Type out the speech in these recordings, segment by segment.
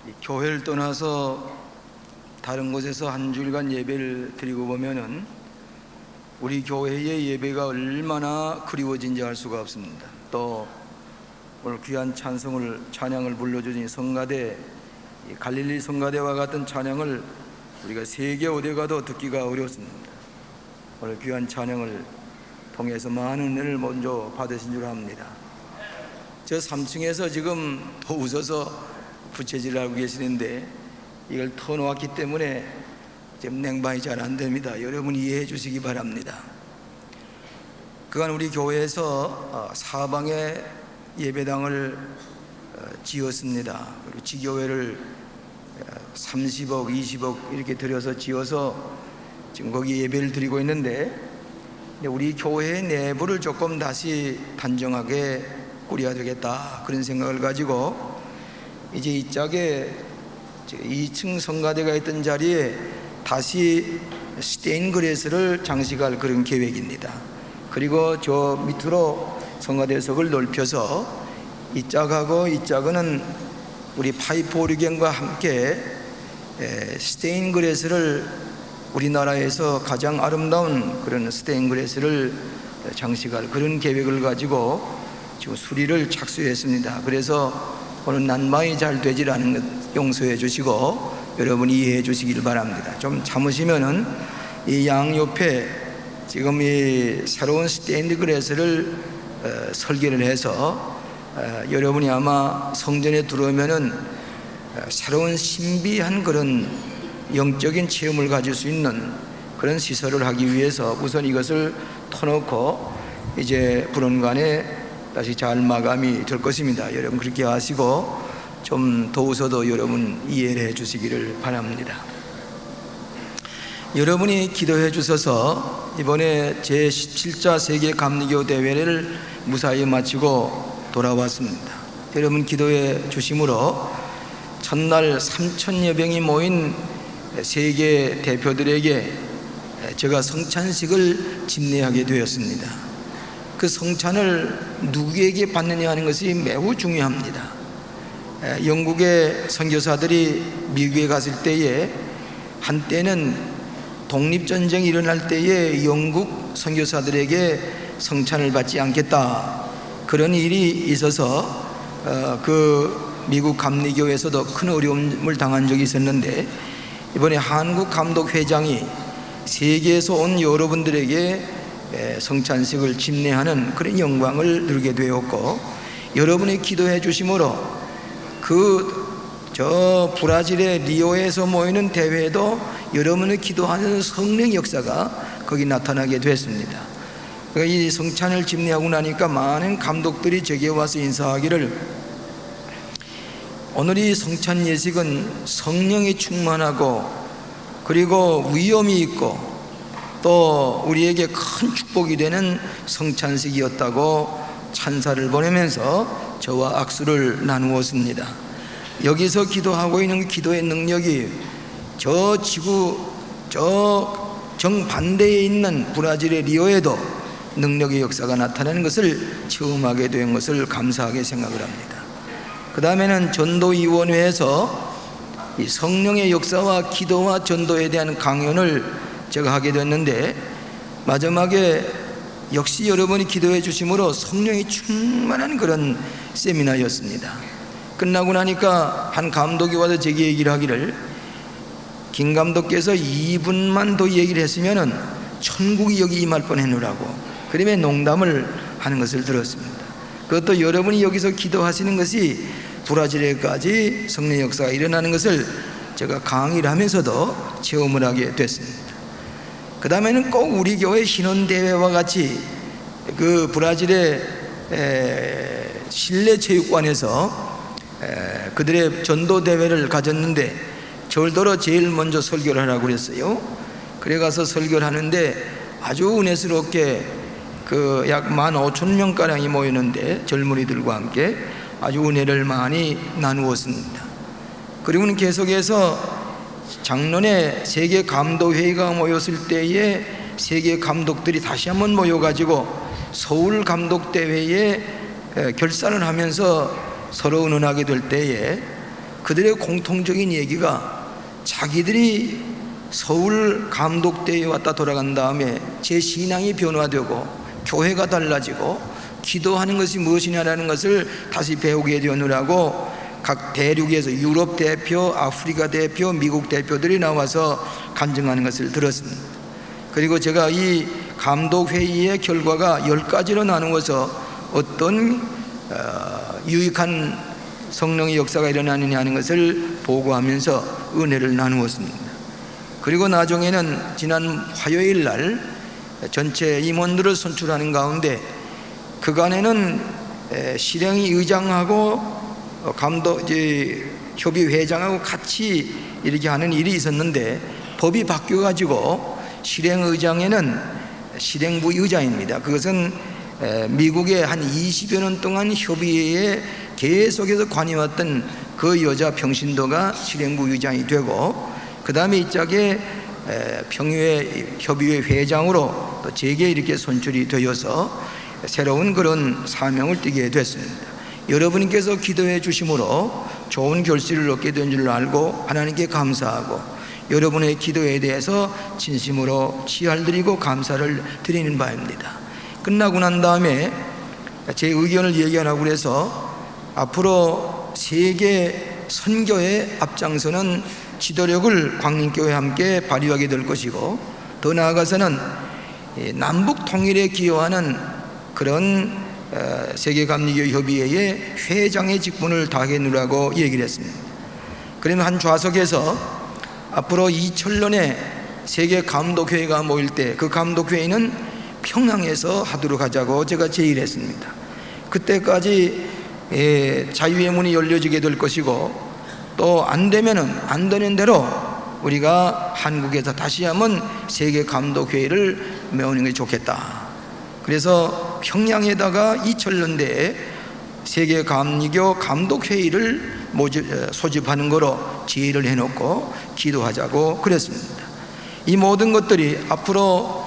이 교회를 떠나서 다른 곳에서 한 주일간 예배를 드리고 보면은 우리 교회의 예배가 얼마나 그리워진지 알 수가 없습니다. 또 오늘 귀한 찬양을 불러주신 성가대, 갈릴리 성가대와 같은 찬양을 우리가 세계 어디 가도 듣기가 어렵습니다. 오늘 귀한 찬양을 통해서 많은 은혜를 먼저 받으신 줄 압니다. 저 3층에서 지금 더 웃어서 부채질을 하고 계시는데 이걸 터놓았기 때문에 지금 냉방이 잘 안 됩니다. 여러분 이해해 주시기 바랍니다. 그간 우리 교회에서 사방에 예배당을 지었습니다. 그리고 지교회를 30억, 20억 이렇게 들여서 지어서 지금 거기 예배를 드리고 있는데, 우리 교회의 내부를 조금 다시 단정하게 꾸려야 되겠다, 그런 생각을 가지고 이제 이 짝에 2층 성가대가 있던 자리에 다시 스테인그레스를 장식할 그런 계획입니다. 그리고 저 밑으로 성가대석을 넓혀서 이 짝하고 이 짝은 우리 파이프 오르겐과 함께 스테인그레스를, 우리나라에서 가장 아름다운 그런 스테인그레스를 장식할 그런 계획을 가지고 지금 수리를 착수했습니다. 그래서 오늘 난방이 잘 되질 않은 것 용서해 주시고 여러분이 이해해 주시길 바랍니다. 좀 참으시면은 이 양옆에 지금 이 새로운 스테인드그레스를 설계를 해서 여러분이 아마 성전에 들어오면은 새로운 신비한 그런 영적인 체험을 가질 수 있는 그런 시설을 하기 위해서 우선 이것을 터놓고 이제 불원간에 다시 잘 마감이 될 것입니다. 여러분 그렇게 하시고 좀 더우셔도 여러분 이해를 해 주시기를 바랍니다. 여러분이 기도해 주셔서 이번에 제17차 세계 감리교 대회를 무사히 마치고 돌아왔습니다. 여러분 기도해 주심으로 첫날 3,000여 명이 모인 세계 대표들에게 제가 성찬식을 집례하게 되었습니다. 그 성찬을 누구에게 받느냐 하는 것이 매우 중요합니다. 영국의 선교사들이 미국에 갔을 때에 한때는 독립전쟁이 일어날 때에 영국 선교사들에게 성찬을 받지 않겠다, 그런 일이 있어서 그 미국 감리교에서도 큰 어려움을 당한 적이 있었는데, 이번에 한국 감독회장이 세계에서 온 여러분들에게 성찬식을 집례하는 그런 영광을 누리게 되었고, 여러분이 기도해 주심으로 저 브라질의 리오에서 모이는 대회에도 여러분이 기도하는 성령 역사가 거기 나타나게 됐습니다. 그러니까 이 성찬을 집례하고 나니까 많은 감독들이 제게 와서 인사하기를, 오늘 이 성찬 예식은 성령이 충만하고 그리고 위엄이 있고 또 우리에게 큰 축복이 되는 성찬식이었다고 찬사를 보내면서 저와 악수를 나누었습니다. 여기서 기도하고 있는 기도의 능력이 저 지구 저 정반대에 있는 브라질의 리오에도 능력의 역사가 나타나는 것을 체험하게 된 것을 감사하게 생각을 합니다. 그 다음에는 전도위원회에서 이 성령의 역사와 기도와 전도에 대한 강연을 제가 하게 됐는데, 마지막에 역시 여러분이 기도해 주심으로 성령이 충만한 그런 세미나였습니다. 끝나고 나니까 한 감독이 와서 제게 얘기를 하기를, 김 감독께서 2분만 더 얘기를 했으면은 천국이 여기 임할 뻔했느라고 그러면 농담을 하는 것을 들었습니다. 그것도 여러분이 여기서 기도하시는 것이 브라질에까지 성령 역사가 일어나는 것을 제가 강의를 하면서도 체험을 하게 됐습니다. 그 다음에는 꼭 우리 교회 신혼대회와 같이 그 브라질의 실내 체육관에서 그들의 전도대회를 가졌는데, 절더러 제일 먼저 설교를 하라고 그랬어요. 그래 가서 설교를 하는데 아주 은혜스럽게 그 약 15,000명가량이 모이는데 젊은이들과 함께 아주 은혜를 많이 나누었습니다. 그리고는 계속해서 작년에 세계 감독회의가 모였을 때에 세계 감독들이 다시 한번 모여가지고 서울 감독대회에 결산을 하면서 서로 의논하게 될 때에 그들의 공통적인 얘기가 자기들이 서울 감독대에 왔다 돌아간 다음에 제 신앙이 변화되고 교회가 달라지고 기도하는 것이 무엇이냐라는 것을 다시 배우게 되느라고 각 대륙에서 유럽 대표, 아프리카 대표, 미국 대표들이 나와서 간증하는 것을 들었습니다. 그리고 제가 이 감독회의의 결과가 10가지로 나누어서 어떤 유익한 성령의 역사가 일어나느냐 하는 것을 보고하면서 은혜를 나누었습니다. 그리고 나중에는 지난 화요일 날 전체 임원들을 선출하는 가운데 그간에는 실행위 의장하고 협의회장하고 같이 이렇게 하는 일이 있었는데 법이 바뀌어가지고 실행의장에는 실행부 의장입니다. 그것은 미국의 한 20여 년 동안 협의회에 계속해서 관여했던 그 여자 평신도가 실행부 의장이 되고, 그 다음에 이 짝에 협의회 회장으로 또 제게 이렇게 선출이 되어서 새로운 그런 사명을 띠게 됐습니다. 여러분께서 기도해 주심으로 좋은 결실을 얻게 된 줄 알고 하나님께 감사하고 여러분의 기도에 대해서 진심으로 치알드리고 감사를 드리는 바입니다. 끝나고 난 다음에 제 의견을 얘기하라고 그래서 앞으로 세계 선교의 앞장서는 지도력을 광림교회와 함께 발휘하게 될 것이고, 더 나아가서는 남북 통일에 기여하는 그런 세계감리교협의회의 회장의 직분을 다하겠노라고 얘기를 했습니다. 그러면 한 좌석에서 앞으로 2000년에 세계 감독회의가 모일 때 그 감독회의는 평양에서 하도록 하자고 제가 제의를 했습니다. 그때까지 자유의 문이 열려지게 될 것이고, 또 안 되면은 안 되는 대로 우리가 한국에서 다시 한번 세계 감독회의를 메우는 게 좋겠다. 그래서 평양에다가 2000년대에 세계 감리교 감독회의를 소집하는 거로 제의를 해놓고 기도하자고 그랬습니다. 이 모든 것들이 앞으로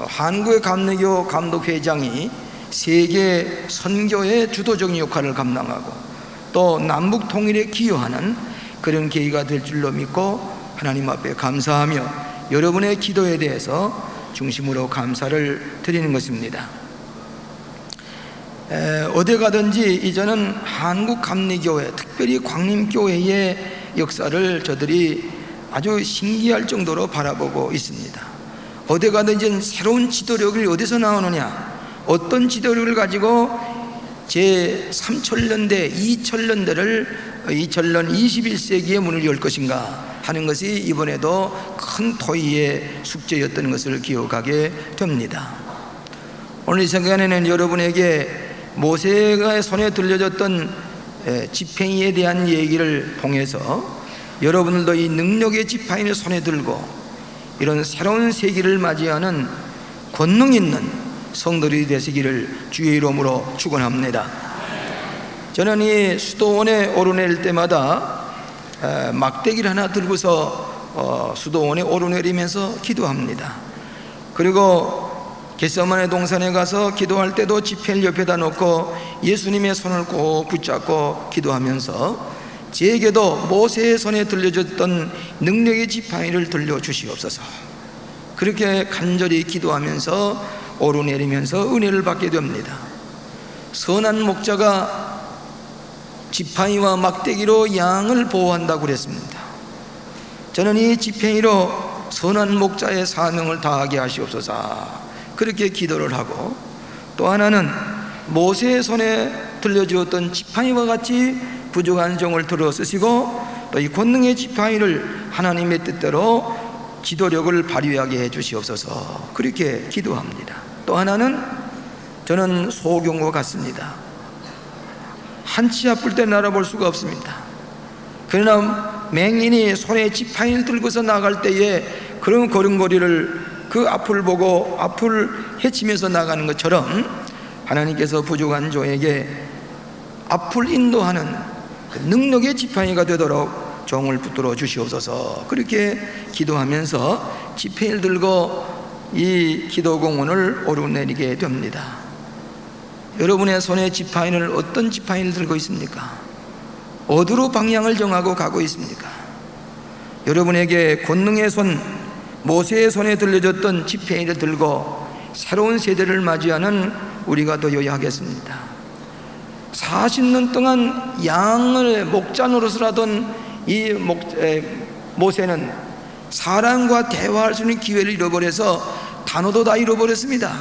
한국의 감리교 감독회장이 세계 선교의 주도적인 역할을 감당하고 또 남북 통일에 기여하는 그런 계기가 될 줄로 믿고 하나님 앞에 감사하며 여러분의 기도에 대해서 중심으로 감사를 드리는 것입니다. 어디 가든지 이제는 한국 감리교회, 특별히 광림교회의 역사를 저들이 아주 신기할 정도로 바라보고 있습니다. 어디 가든지 새로운 지도력이 어디서 나오느냐, 어떤 지도력을 가지고 제 3000년대, 2000년대를 2000년 21세기의 문을 열 것인가 하는 것이 이번에도 큰 토의의 숙제였던 것을 기억하게 됩니다. 오늘 이 시간에는 여러분에게 모세가 손에 들려졌던 지팡이에 대한 얘기를 통해서 여러분들도 이 능력의 지팡이를 손에 들고 이런 새로운 세기를 맞이하는 권능 있는 성도들이 되시기를 주의 이름으로 축원합니다. 저는 이 수도원에 오르내릴 때마다 막대기를 하나 들고서 수도원에 오르내리면서 기도합니다. 그리고 겟세마네 동산에 가서 기도할 때도 지폐를 옆에다 놓고 예수님의 손을 꼭 붙잡고 기도하면서 제게도 모세의 손에 들려줬던 능력의 지팡이를 들려주시옵소서. 그렇게 간절히 기도하면서 오르내리면서 은혜를 받게 됩니다. 선한 목자가 지팡이와 막대기로 양을 보호한다고 그랬습니다. 저는 이 지팡이로 선한 목자의 사명을 다하게 하시옵소서. 그렇게 기도를 하고, 또 하나는 모세의 손에 들려주었던 지팡이와 같이 부족한 종을 들어 쓰시고 또 이 권능의 지팡이를 하나님의 뜻대로 지도력을 발휘하게 해 주시옵소서. 그렇게 기도합니다. 또 하나는 저는 소경과 같습니다. 한치 아플 때 날아볼 수가 없습니다. 그러나 맹인이 손에 지팡이를 들고서 나갈 때에 그런 걸음걸이를 그 앞을 보고 앞을 헤치면서 나가는 것처럼 하나님께서 부족한 종에게 앞을 인도하는 그 능력의 지팡이가 되도록 종을 붙들어 주시옵소서. 그렇게 기도하면서 지팡이를 들고 이 기도공원을 오르내리게 됩니다. 여러분의 손에 지팡이를 어떤 지팡이를 들고 있습니까? 어디로 방향을 정하고 가고 있습니까? 여러분에게 권능의 손, 모세의 손에 들려줬던 지팡이를 들고 새로운 세대를 맞이하는 우리가 되어야 하겠습니다. 40년 동안 양을 목자 노릇을 하던 이 모세는 사람과 대화할 수 있는 기회를 잃어버려서 단어도 다 잃어버렸습니다.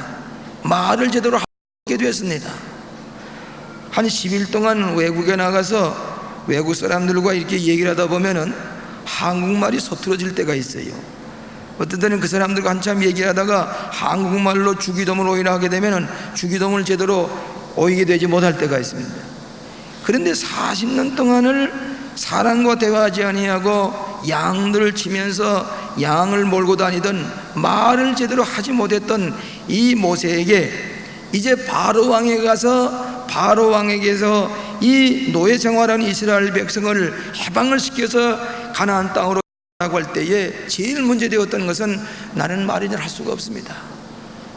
말을 제대로 하게 되었습니다. 한 10일 동안 외국에 나가서 외국 사람들과 이렇게 얘기를 하다 보면은 한국말이 서툴어질 때가 있어요. 어떤 때는 그 사람들과 한참 얘기하다가 한국말로 주기도문을 오인하게 되면은 주기도문을 제대로 오이게 되지 못할 때가 있습니다. 그런데 40년 동안을 사람과 대화하지 아니하고 양들을 치면서 양을 몰고 다니던 말을 제대로 하지 못했던 이 모세에게 이제 바로 왕에 가서 바로 왕에게서 이 노예 생활하는 이스라엘 백성을 해방을 시켜서 가나안 땅으로 라고 할 때에 제일 문제되었던 것은 나는 말을 할 수가 없습니다.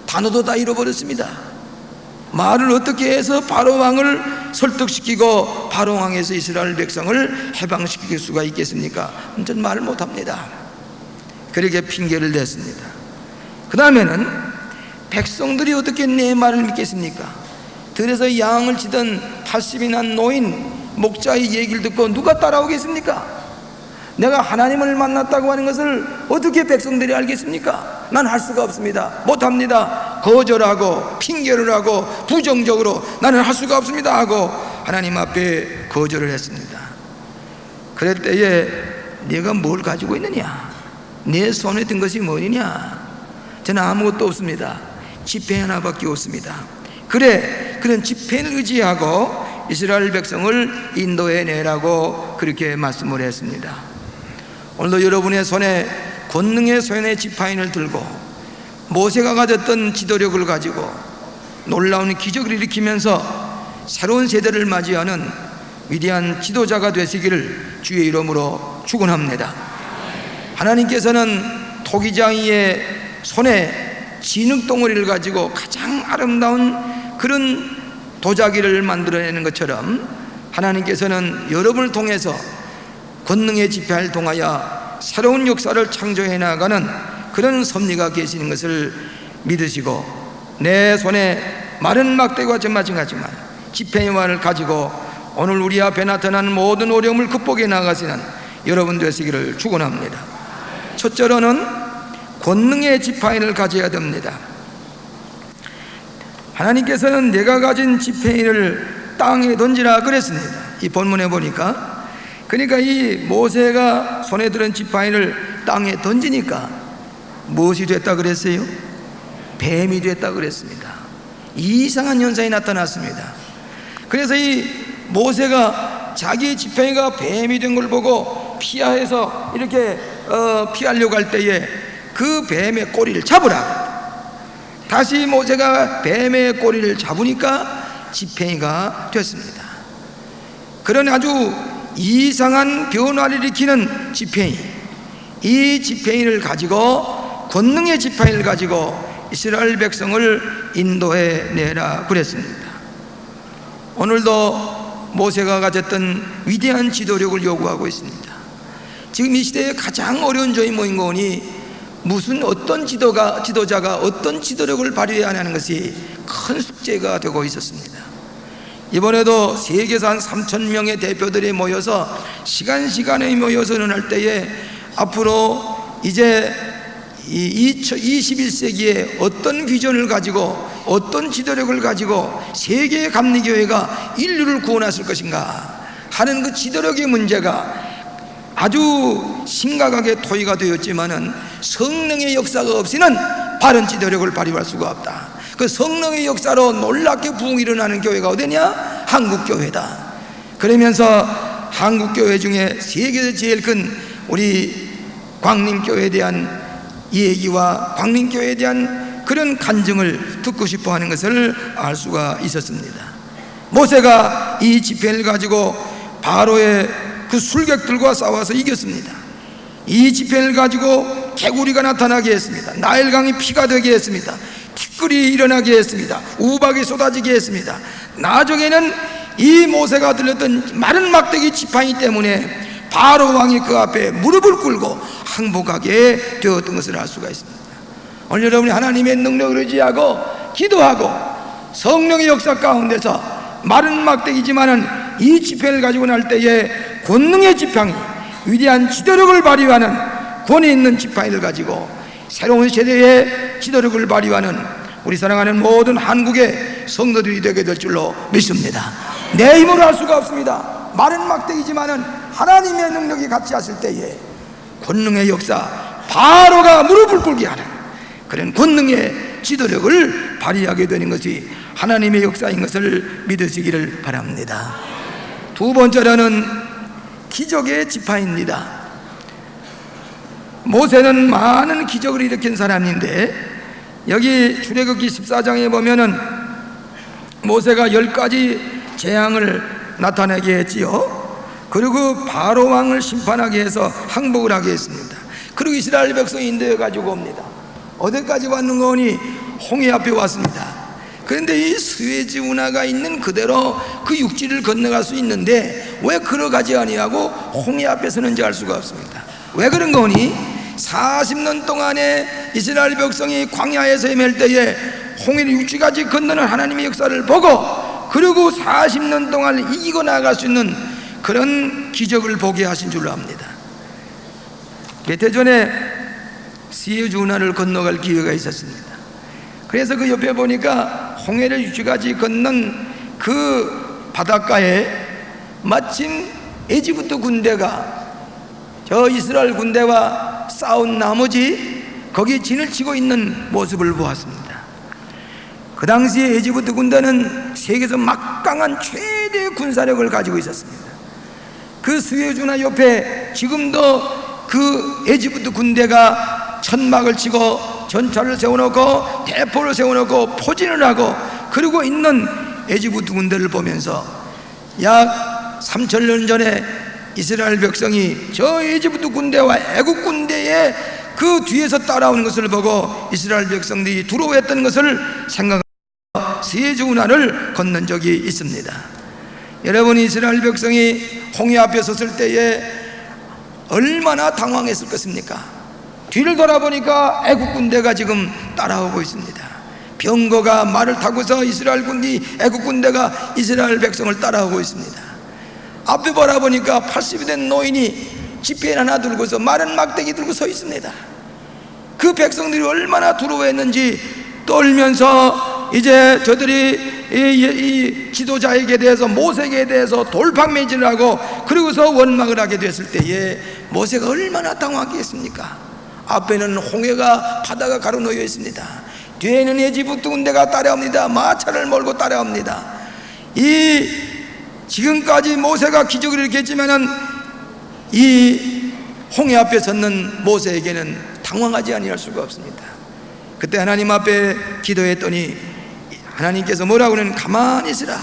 단어도 다 잃어버렸습니다. 말을 어떻게 해서 바로 왕을 설득시키고 바로 왕에서 이스라엘 백성을 해방시킬 수가 있겠습니까? 전 말을 못합니다. 그렇게 핑계를 댔습니다. 그 다음에는 백성들이 어떻게 내 말을 믿겠습니까? 들에서 양을 치던 80이 난 노인 목자의 얘기를 듣고 누가 따라오겠습니까? 내가 하나님을 만났다고 하는 것을 어떻게 백성들이 알겠습니까? 난 할 수가 없습니다. 못합니다. 거절하고 핑계를 하고 부정적으로 나는 할 수가 없습니다 하고 하나님 앞에 거절을 했습니다. 그럴 때에 네가 뭘 가지고 있느냐? 내 손에 든 것이 뭐냐? 저는 아무것도 없습니다. 지팡이 하나밖에 없습니다. 그래, 그런 지팡이를 의지하고 이스라엘 백성을 인도해 내라고 그렇게 말씀을 했습니다. 오늘도 여러분의 손에 권능의 손에 지팡이를 들고 모세가 가졌던 지도력을 가지고 놀라운 기적을 일으키면서 새로운 세대를 맞이하는 위대한 지도자가 되시기를 주의 이름으로 축원합니다. 하나님께서는 토기장이의 손에 진흙덩어리를 가지고 가장 아름다운 그런 도자기를 만들어내는 것처럼 하나님께서는 여러분을 통해서 권능의 지팡이를 통하여 새로운 역사를 창조해 나가는 그런 섭리가 계시는 것을 믿으시고 내 손에 마른 막대기와 마찬가지지만 지팡이만을 가지고 오늘 우리 앞에 나타나는 모든 어려움을 극복해 나가시는 여러분 되시기를 축원합니다. 첫째로는 권능의 지팡이를 가져야 됩니다. 하나님께서는 내가 가진 지팡이를 땅에 던지라 그랬습니다. 이 본문에 보니까 그러니까 이 모세가 손에 들은 지팡이를 땅에 던지니까 무엇이 됐다 그랬어요? 뱀이 됐다 그랬습니다. 이상한 현상이 나타났습니다. 그래서 이 모세가 자기 지팡이가 뱀이 된 걸 보고 피하해서 이렇게 피하려고 할 때에 그 뱀의 꼬리를 잡으라. 다시 모세가 뱀의 꼬리를 잡으니까 지팡이가 됐습니다. 그런 아주 이상한 변화를 일으키는 지팡이, 이 지팡이를 가지고 권능의 지팡이를 가지고 이스라엘 백성을 인도해 내라 그랬습니다. 오늘도 모세가 가졌던 위대한 지도력을 요구하고 있습니다. 지금 이 시대에 가장 어려운 점이 뭐인 거니 무슨 어떤 지도자가 어떤 지도력을 발휘해야 하는 것이 큰 숙제가 되고 있었습니다. 이번에도 세계에서 한 3,000명의 대표들이 모여서 시간에 모여서 논할 때에 앞으로 이제 21세기에 어떤 비전을 가지고 어떤 지도력을 가지고 세계의 감리교회가 인류를 구원했을 것인가 하는 그 지도력의 문제가 아주 심각하게 토의가 되었지만은 성령의 역사가 없이는 바른 지도력을 발휘할 수가 없다. 그 성령의 역사로 놀랍게 부흥이 일어나는 교회가 어디냐? 한국교회다. 그러면서 한국교회 중에 세계에서 제일 큰 우리 광림교회에 대한 얘기와 광림교회에 대한 그런 간증을 듣고 싶어 하는 것을 알 수가 있었습니다. 모세가 이 지팡이를 가지고 바로의 그 술객들과 싸워서 이겼습니다. 이 지팡이를 가지고 개구리가 나타나게 했습니다. 나일강이 피가 되게 했습니다. 티끌이 일어나게 했습니다. 우박이 쏟아지게 했습니다. 나중에는 이 모세가 들렸던 마른 막대기 지팡이 때문에 바로 왕이 그 앞에 무릎을 꿇고 항복하게 되었던 것을 알 수가 있습니다. 오늘 여러분이 하나님의 능력을 의지하고 기도하고 성령의 역사 가운데서 마른 막대기지만은 이 지팡이를 가지고 날 때에 권능의 지팡이, 위대한 지도력을 발휘하는 권위 있는 지팡이를 가지고 새로운 세대의 지도력을 발휘하는 우리 사랑하는 모든 한국의 성도들이 되게 될 줄로 믿습니다. 내 힘으로 할 수가 없습니다. 마른 막대기지만은 하나님의 능력이 같이 하실 때에 권능의 역사, 바로가 무릎을 꿇게 하는 그런 권능의 지도력을 발휘하게 되는 것이 하나님의 역사인 것을 믿으시기를 바랍니다. 두 번째로는 기적의 지팡이입니다. 모세는 많은 기적을 일으킨 사람인데 여기 출애굽기 14장에 보면은 모세가 10가지 재앙을 나타내게 했지요. 그리고 바로 왕을 심판하게 해서 항복을 하게 했습니다. 그리고 이스라엘 백성이 인도해 가지고 옵니다. 어디까지 왔는 거니? 홍해 앞에 왔습니다. 그런데 이 스웨즈 운하가 있는 그대로 그 육지를 건너갈 수 있는데 왜 걸어가지 아니하고 홍해 앞에 서는지 알 수가 없습니다. 왜 그런 거니? 40년 동안에 이스라엘 백성이 광야에서 헤맬 때에 홍해를 육지까지 건너는 하나님의 역사를 보고 그리고 40년 동안 이기고 나아갈 수 있는 그런 기적을 보게 하신 줄로 압니다. 몇 해 전에 스웨즈 운하를 건너갈 기회가 있었습니다. 그래서 그 옆에 보니까 홍해를 육지까지 건넌 그 바닷가에 마침 에집트 군대가 저 이스라엘 군대와 싸운 나머지 거기에 진을 치고 있는 모습을 보았습니다. 그 당시에 에집트 군대는 세계에서 막강한 최대 군사력을 가지고 있었습니다. 그 스웨즈운하 옆에 지금도 그 에집트 군대가 천막을 치고 전차를 세워놓고 대포를 세워놓고 포진을 하고 그러고 있는 에집트 군대를 보면서 약 3000년 전에 이스라엘 백성이 저 에집트 군대와 애국 군대의 그 뒤에서 따라오는 것을 보고 이스라엘 백성들이 두려워했던 것을 생각하고 스웨즈운하를 건넌 적이 있습니다. 여러분, 이스라엘 백성이 홍해 앞에 섰을 때에 얼마나 당황했을 것입니까? 뒤를 돌아보니까 애국 군대가 지금 따라오고 있습니다. 병거가 말을 타고서 이스라엘 군대, 애국 군대가 이스라엘 백성을 따라오고 있습니다. 앞에 바라보니까 80이 된 노인이 지폐 하나 들고서 마른 막대기 들고 서 있습니다. 그 백성들이 얼마나 두려워했는지 떨면서 이제 저들이 이 지도자에게 대해서 모세에게 대해서 돌팡매질을 하고 그러고서 원망을 하게 됐을 때에 모세가 얼마나 당황했습니까? 앞에는 홍해가 바다가 가로놓여 있습니다. 뒤에는 에집트 군대가 따라옵니다. 마차를 몰고 따라옵니다. 이 지금까지 모세가 기적을 일으켰지만은 이 홍해 앞에 섰는 모세에게는 당황하지 아니할 수가 없습니다. 그때 하나님 앞에 기도했더니 하나님께서 뭐라고 하는? 가만히 있으라.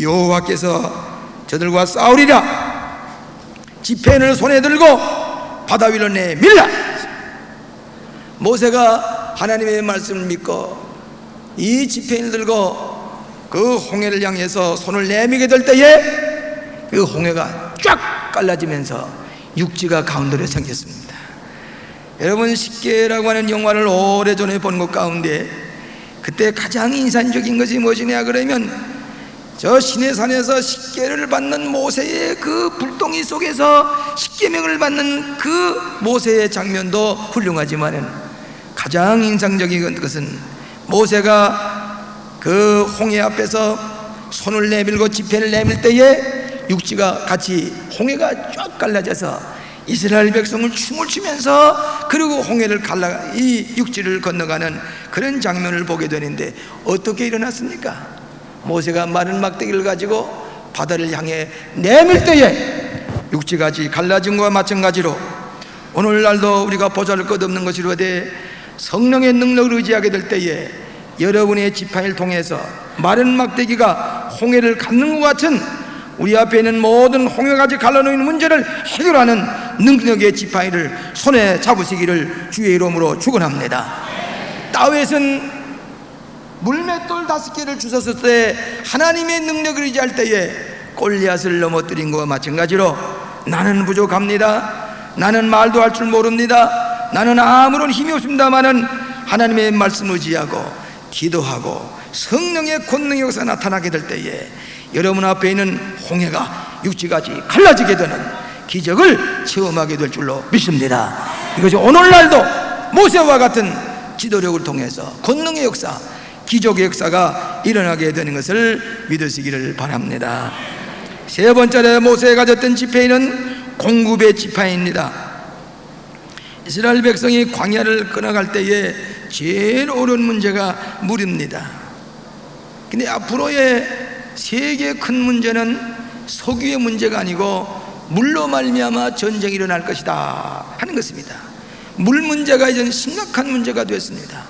여호와께서 저들과 싸우리라. 지펜을 손에 들고 바다 위로 내밀라. 모세가 하나님의 말씀을 믿고 이 지펜을 들고 그 홍해를 향해서 손을 내밀게 될 때에 그 홍해가 쫙 갈라지면서 육지가 가운데로 생겼습니다. 여러분, 십계라고 하는 영화를 오래전에 본 것 가운데 그때 가장 인상적인 것이 무엇이냐 그러면 저 시내산에서 십계를 받는 모세의 그 불덩이 속에서 십계명을 받는 그 모세의 장면도 훌륭하지만은 가장 인상적인 것은 모세가 그 홍해 앞에서 손을 내밀고 지폐를 내밀 때에 육지가 같이 홍해가 쫙 갈라져서 이스라엘 백성을 춤을 추면서 그리고 홍해를 갈라 이 육지를 건너가는 그런 장면을 보게 되는데 어떻게 일어났습니까? 모세가 마른 막대기를 가지고 바다를 향해 내밀 때에 육지가 갈라진 것과 마찬가지로 오늘날도 우리가 보잘 것 없는 것이로되 성령의 능력을 의지하게 될 때에 여러분의 지팡이를 통해서 마른 막대기가 홍해를 갖는 것 같은 우리 앞에 있는 모든 홍해까지 갈라놓는 문제를 해결하는 능력의 지팡이를 손에 잡으시기를 주의 이름으로 축원합니다. 다윗은 물맷돌 5개를 주셨을 때 하나님의 능력을 의지할 때에 골리앗을 넘어뜨린 것과 마찬가지로 나는 부족합니다, 나는 말도 할 줄 모릅니다, 나는 아무런 힘이 없습니다마는 하나님의 말씀을 의지하고 기도하고 성령의 권능의 역사가 나타나게 될 때에 여러분 앞에 있는 홍해가 육지까지 갈라지게 되는 기적을 체험하게 될 줄로 믿습니다. 이것이 오늘날도 모세와 같은 지도력을 통해서 권능의 역사, 기적의 역사가 일어나게 되는 것을 믿으시기를 바랍니다. 세 번째로 모세가 가졌던 지팡이는 공급의 지팡이입니다. 이스라엘 백성이 광야를 건너갈 때에 제일 어려운 문제가 물입니다. 근데 앞으로의 세계의 큰 문제는 석유의 문제가 아니고 물로 말미암아 전쟁이 일어날 것이다 하는 것입니다. 물 문제가 이제 심각한 문제가 됐습니다.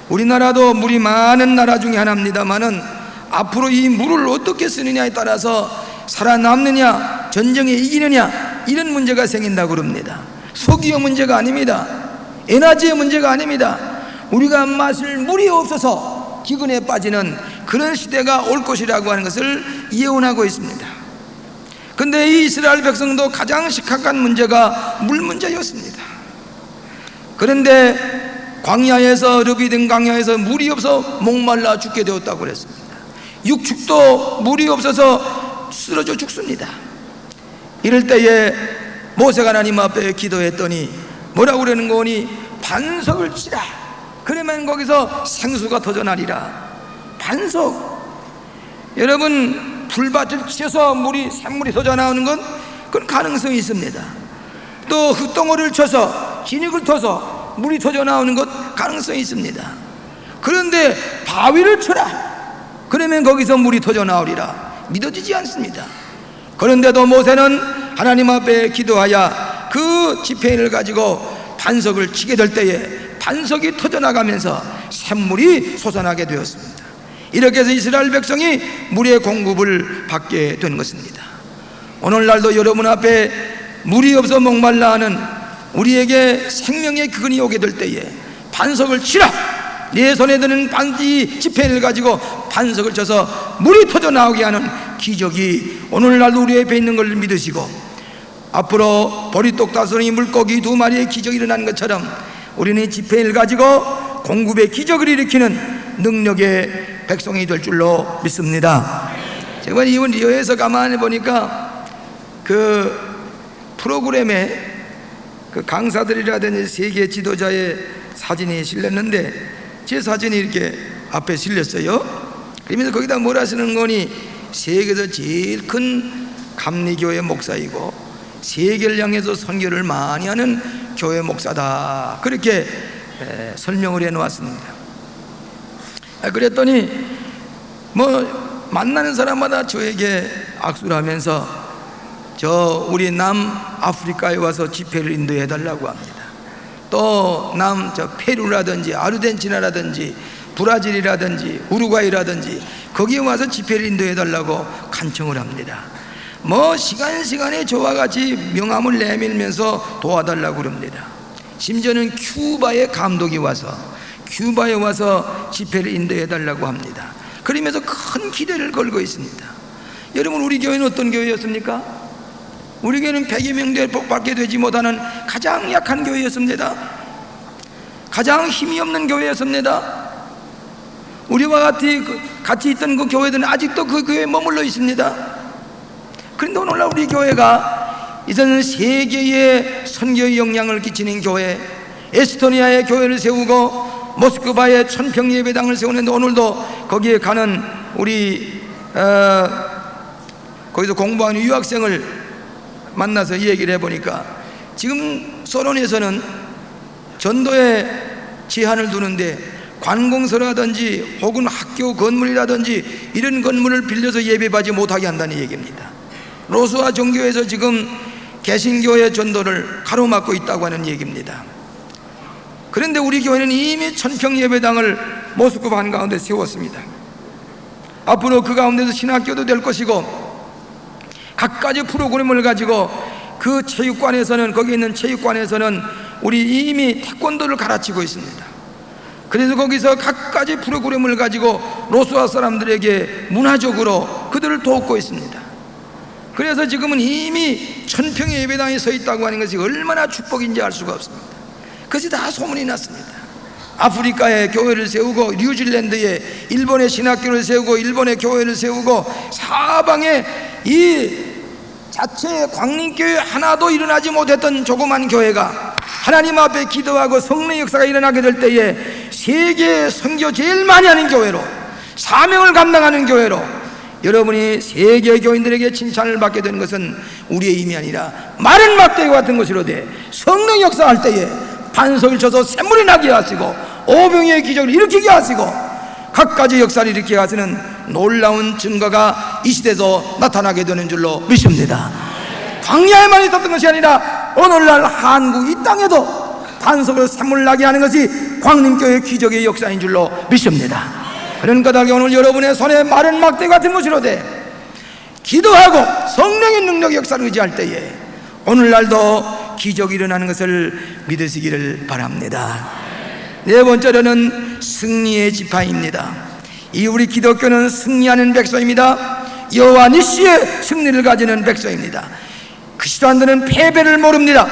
우리나라도 물이 많은 나라 중에 하나입니다만은 앞으로 이 물을 어떻게 쓰느냐에 따라서 살아남느냐, 전쟁에 이기느냐, 이런 문제가 생긴다고 그럽니다. 석유의 문제가 아닙니다. 에너지의 문제가 아닙니다. 우리가 마실 물이 없어서 기근에 빠지는 그런 시대가 올 것이라고 하는 것을 예언하고 있습니다. 그런데 이 이스라엘 백성도 가장 심각한 문제가 물 문제였습니다. 그런데 광야에서, 르비딤 광야에서 물이 없어 목말라 죽게 되었다고 그랬습니다. 육축도 물이 없어서 쓰러져 죽습니다. 이럴 때에 모세가 하나님 앞에 기도했더니 뭐라고 그러는 거니? 반석을 치라, 그러면 거기서 생수가 터져나리라. 반석, 여러분 불밭을 치어서 샘물이 터져나오는 건 그건 가능성이 있습니다. 또 흙덩어리를 쳐서 진흙을 터서 물이 터져나오는 것 가능성이 있습니다. 그런데 바위를 쳐라, 그러면 거기서 물이 터져나오리라. 믿어지지 않습니다. 그런데도 모세는 하나님 앞에 기도하여 그 지팡이를 가지고 반석을 치게 될 때에 반석이 터져나가면서 샘물이 솟아나게 되었습니다. 이렇게 해서 이스라엘 백성이 물의 공급을 받게 된 것입니다. 오늘날도 여러분 앞에 물이 없어 목말라 하는 우리에게 생명의 기근이 오게 될 때에 반석을 치라, 내 손에 드는 반지 지팡이를 가지고 반석을 쳐서 물이 터져나오게 하는 기적이 오늘날도 우리 옆에 있는 걸 믿으시고, 앞으로 보리떡 5덩이 물고기 2마리의 기적이 일어나는 것처럼 우리는 지팡이를 가지고 공급의 기적을 일으키는 능력의 백성이 될 줄로 믿습니다. 제가 이번 리오에서 가만히 보니까 그 프로그램에 그 강사들이라든지 세계 지도자의 사진이 실렸는데 제 사진이 이렇게 앞에 실렸어요. 그러면서 거기다 뭐라 쓰는 거니? 세계에서 제일 큰 감리교회 목사이고 세계를 향해서 선교를 많이 하는 교회 목사다, 그렇게 설명을 해 놓았습니다. 그랬더니 뭐 만나는 사람마다 저에게 악수를 하면서 우리 남아프리카에 와서 집회를 인도해 달라고 합니다. 또 페루라든지 아르헨티나라든지 브라질이라든지 우루과이라든지 거기에 와서 집회를 인도해 달라고 간청을 합니다. 뭐 시간에 저와 같이 명함을 내밀면서 도와달라고 그럽니다. 심지어는 큐바의 감독이 와서 큐바에 와서 집회를 인도해 달라고 합니다. 그러면서 큰 기대를 걸고 있습니다. 여러분, 우리 교회는 어떤 교회였습니까? 우리 교회는 100여 명대 복받게 되지 못하는 가장 약한 교회였습니다. 가장 힘이 없는 교회였습니다. 우리와 같이 있던 그 교회들은 아직도 그 교회에 머물러 있습니다. 그런데 오늘날 우리 교회가 이제는 세계에 선교의 영향을 끼치는 교회, 에스토니아의 교회를 세우고 모스크바에 1000평 예배당을 세우는데 오늘도 거기에 가는 우리 거기서 공부하는 유학생을 만나서 얘기를 해보니까 지금 소련에서는 전도에 제한을 두는데 관공서라든지 혹은 학교 건물이라든지 이런 건물을 빌려서 예배받지 못하게 한다는 얘기입니다. 로스와 종교에서 지금 개신교의 전도를 가로막고 있다고 하는 얘기입니다. 그런데 우리 교회는 이미 1000평 예배당을 모스크바 한가운데 세웠습니다. 앞으로 그 가운데서 신학교도 될 것이고 각가지 프로그램을 가지고 그 체육관에서는, 거기 있는 체육관에서는 우리 이미 태권도를 가르치고 있습니다. 그래서 거기서 갖가지 프로그램을 가지고 로스와 사람들에게 문화적으로 그들을 돕고 있습니다. 그래서 지금은 이미 1000평의 예배당에 서 있다고 하는 것이 얼마나 축복인지 알 수가 없습니다. 그것이 다 소문이 났습니다. 아프리카에 교회를 세우고, 뉴질랜드에 일본의 신학교를 세우고, 일본의 교회를 세우고, 사방에 이 자체 광림교회 하나도 일어나지 못했던 조그만 교회가 하나님 앞에 기도하고 성령의 역사가 일어나게 될 때에 세계 선교 제일 많이 하는 교회로, 사명을 감당하는 교회로 여러분이 세계 교인들에게 칭찬을 받게 되는 것은 우리의 힘이 아니라 마른 막대기 같은 것으로 돼 성령 역사할 때에 반석을 쳐서 샘물이 나게 하시고 오병이의 기적을 일으키게 하시고 갖가지 역사를 일으키게 하시는 놀라운 증거가 이 시대에도 나타나게 되는 줄로 믿습니다. 광야에만 있었던 것이 아니라 오늘날 한국 이 땅에도 반석으로 샘물 나게 하는 것이 광림교회 기적의 역사인 줄로 믿습니다. 그런 까닭에 오늘 여러분의 손에 마른 막대 같은 것으로 돼 기도하고 성령의 능력 역사를 의지할 때에 오늘날도 기적이 일어나는 것을 믿으시기를 바랍니다. 네 번째로는 승리의 지파입니다. 이 우리 기독교는 승리하는 백성입니다. 여호와 니시의 승리를 가지는 백성입니다. 그리스도인들은 패배를 모릅니다.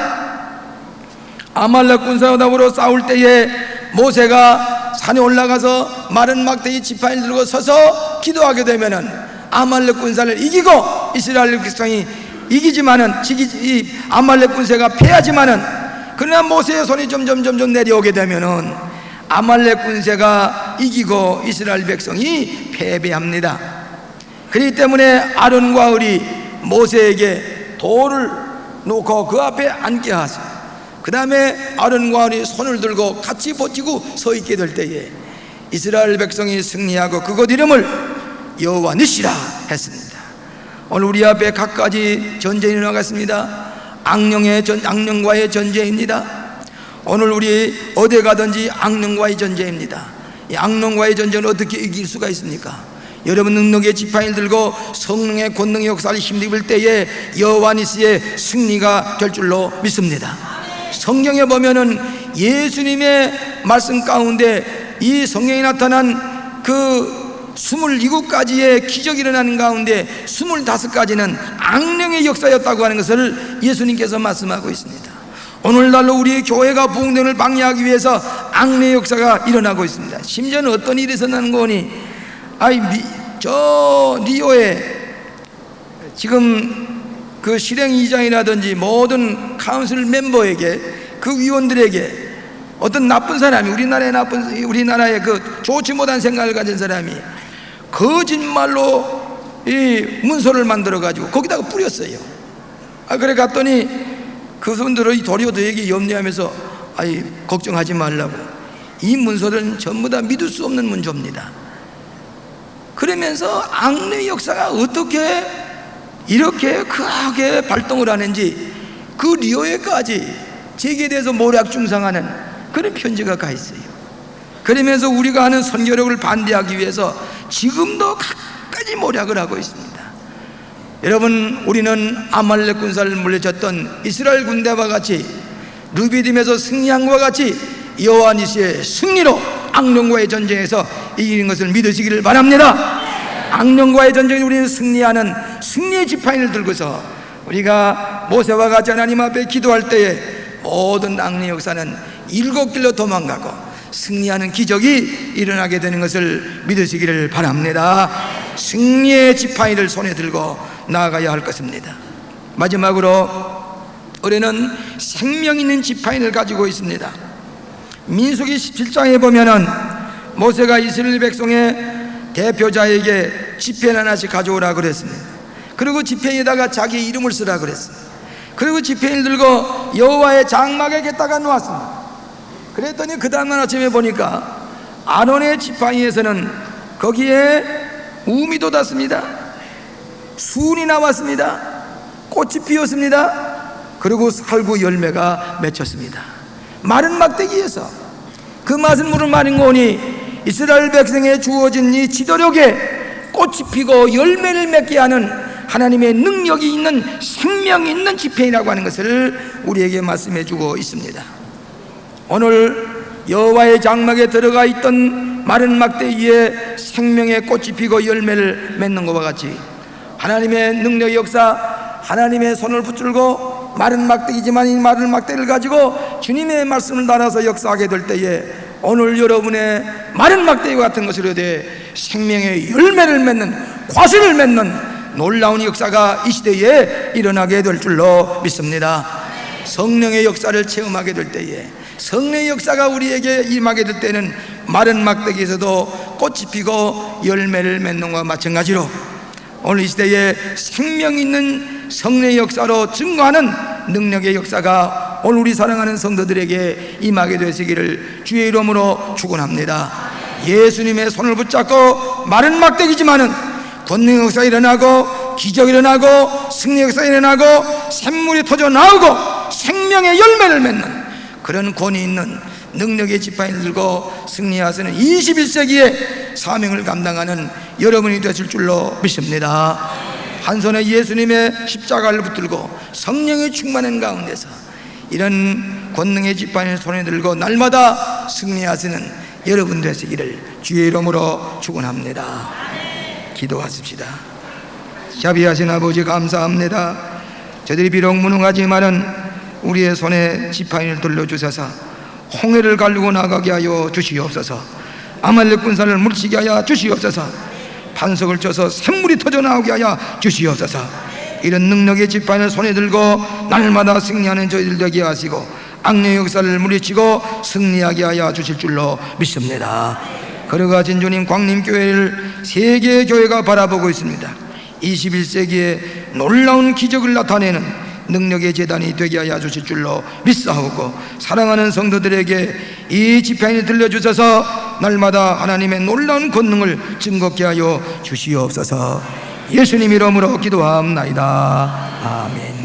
아말렉 군사와 더불어 싸울 때에 모세가 산에 올라가서 마른 막대기 지팡이를 들고 서서 기도하게 되면은 아말렉 군사를 이기고 이스라엘 백성이 이기지만은 아말렉 군사가 패하지만은 그러나 모세의 손이 점점 내려오게 되면은 아말렉 군사가 이기고 이스라엘 백성이 패배합니다. 그렇기 때문에 아론과 을이 모세에게 돌을 놓고 그 앞에 앉게 하세요. 그 다음에 아론과 을이 손을 들고 같이 버티고 서 있게 될 때에 이스라엘 백성이 승리하고 그곳 이름을 여호와 니시라 했습니다. 오늘 우리 앞에 갖가지 전쟁이 일어나겠습니다. 악령과의 전쟁입니다. 오늘 우리 어디 가든지 악령과의 전쟁입니다. 이 악령과의 전쟁을 어떻게 이길 수가 있습니까? 여러분 능력의 지팡이를 들고 성령의 권능의 역사를 힘입을 때에 여호와 니시의 승리가 될 줄로 믿습니다. 성경에 보면은 예수님의 말씀 가운데 이 성경에 나타난 그 22가지의 기적이 일어나는 가운데 25가지는 악령의 역사였다고 하는 것을 예수님께서 말씀하고 있습니다. 오늘날로 우리 교회가 부흥됨을 방해하기 위해서 악령의 역사가 일어나고 있습니다. 심지어는 어떤 일이 있었다는 거니, 저 리오에 지금 그 실행위장이라든지 모든 카운슬 멤버에게, 그 위원들에게 어떤 나쁜 사람이, 우리나라의 그 좋지 못한 생각을 가진 사람이 거짓말로 이 문서를 만들어 가지고 거기다가 뿌렸어요. 그래 갔더니 그분들의 도리어들에게 염려하면서 걱정하지 말라고, 이 문서들은 전부 다 믿을 수 없는 문서입니다. 그러면서 악령의 역사가 어떻게 이렇게 크게 발동을 하는지 그 리오에까지 제기에 대해서 모략 중상하는 그런 편지가 가 있어요. 그러면서 우리가 하는 선교력을 반대하기 위해서 지금도 갖가지 모략을 하고 있습니다. 여러분, 우리는 아말렉 군사를 물리쳤던 이스라엘 군대와 같이 르비딤에서 승리한 것과 같이 여호와 니시의 승리로 악령과의 전쟁에서 이기는 것을 믿으시기를 바랍니다. 악령과의 전쟁에 우리는 승리하는 승리의 지팡이를 들고서 우리가 모세와 같이 하나님 앞에 기도할 때에 모든 악령의 역사는 7길로 도망가고 승리하는 기적이 일어나게 되는 것을 믿으시기를 바랍니다. 승리의 지팡이를 손에 들고 나아가야 할 것입니다. 마지막으로 우리는 생명 있는 지팡이를 가지고 있습니다. 민수기 17장에 보면은 모세가 이스라엘 백성의 대표자에게 지폐를 하나씩 가져오라 그랬습니다. 그리고 지폐에다가 자기 이름을 쓰라 그랬습니다. 그리고 지폐를 들고 여호와의 장막에다가 놓았습니다. 그랬더니 그 다음날 아침에 보니까 아론의 지팡이에서는 거기에 우미 돋았습니다. 순이 나왔습니다. 꽃이 피었습니다. 그리고 살구 열매가 맺혔습니다. 마른 막대기에서 그 마른 물을 마린 거니 이스라엘 백성에 주어진 이 지도력에 꽃이 피고 열매를 맺게 하는 하나님의 능력이 있는 생명이 있는 지팡이라고 하는 것을 우리에게 말씀해 주고 있습니다. 오늘 여호와의 장막에 들어가 있던 마른 막대 위에 생명의 꽃이 피고 열매를 맺는 것과 같이 하나님의 능력의 역사, 하나님의 손을 붙들고 마른 막대이지만 이 마른 막대를 가지고 주님의 말씀을 달아서 역사하게 될 때에 오늘 여러분의 마른 막대와 같은 것으로 돼 생명의 열매를 맺는, 과실을 맺는 놀라운 역사가 이 시대에 일어나게 될 줄로 믿습니다. 성령의 역사를 체험하게 될 때에, 성령의 역사가 우리에게 임하게 될 때는 마른 막대기에서도 꽃이 피고 열매를 맺는 것과 마찬가지로 오늘 이 시대에 생명 있는 성령의 역사로 증거하는 능력의 역사가 오늘 우리 사랑하는 성도들에게 임하게 되시기를 주의 이름으로 축원합니다. 예수님의 손을 붙잡고 마른 막대기지만은 권능의 역사가 일어나고 기적이 일어나고 승리의 역사가 일어나고 샘물이 터져 나오고 생명의 열매를 맺는 그런 권위 있는 능력의 지팡이를 들고 승리하시는 21세기의 사명을 감당하는 여러분이 되실 줄로 믿습니다. 한 손에 예수님의 십자가를 붙들고 성령의 충만한 가운데서 이런 권능의 지팡이를 손에 들고 날마다 승리하시는 여러분 되시기를 주의 이름으로 축원합니다. 기도하십시다. 자비하신 아버지 감사합니다. 저들이 비록 무능하지만은 우리의 손에 지팡이를 들려주셔서 홍해를 가르고 나가게 하여 주시옵소서. 아말렉 군사를 물리치게 하여 주시옵소서. 반석을 쳐서 샘물이 터져 나오게 하여 주시옵소서. 이런 능력의 지팡이를 손에 들고 날마다 승리하는 저희들 되게 하시고 악령의 역사를 물리치고 승리하게 하여 주실 줄로 믿습니다. 걸어가신 주님 광림교회를 세계의 교회가 바라보고 있습니다. 21세기에 놀라운 기적을 나타내는 능력의 재단이 되게 하여 주실 줄로 믿사오고 사랑하는 성도들에게 이 지팡이를 들려주셔서 날마다 하나님의 놀라운 권능을 증거케 하여 주시옵소서. 예수님 이름으로 기도합나이다. 아멘.